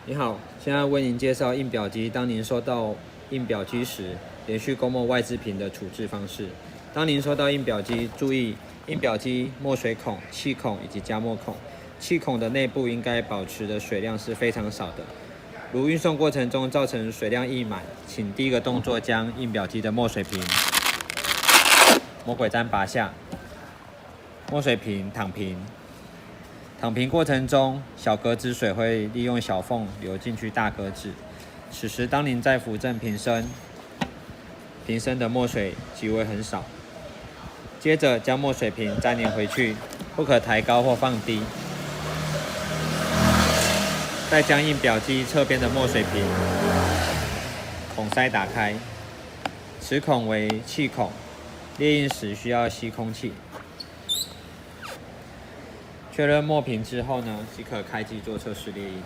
你好，现在为您介绍印表机。当您收到印表机时，连续供墨外置品的处置方式。当您收到印表机，注意印表机墨水孔、气孔以及加墨孔。气孔的内部应该保持的水量是非常少的。如运送过程中造成水量溢满，请第一个动作将印表机的墨水瓶、魔鬼毡拔下，墨水瓶躺平。躺平过程中，小格子水会利用小缝流进去大格子。此时，当您在扶正瓶身，瓶身的墨水即为很少。接着将墨水瓶粘连回去，不可抬高或放低。再将印表机侧边的墨水瓶孔塞打开，此孔为气孔，列印时需要吸空气。确认墨瓶之后呢，即可开机做测试列印。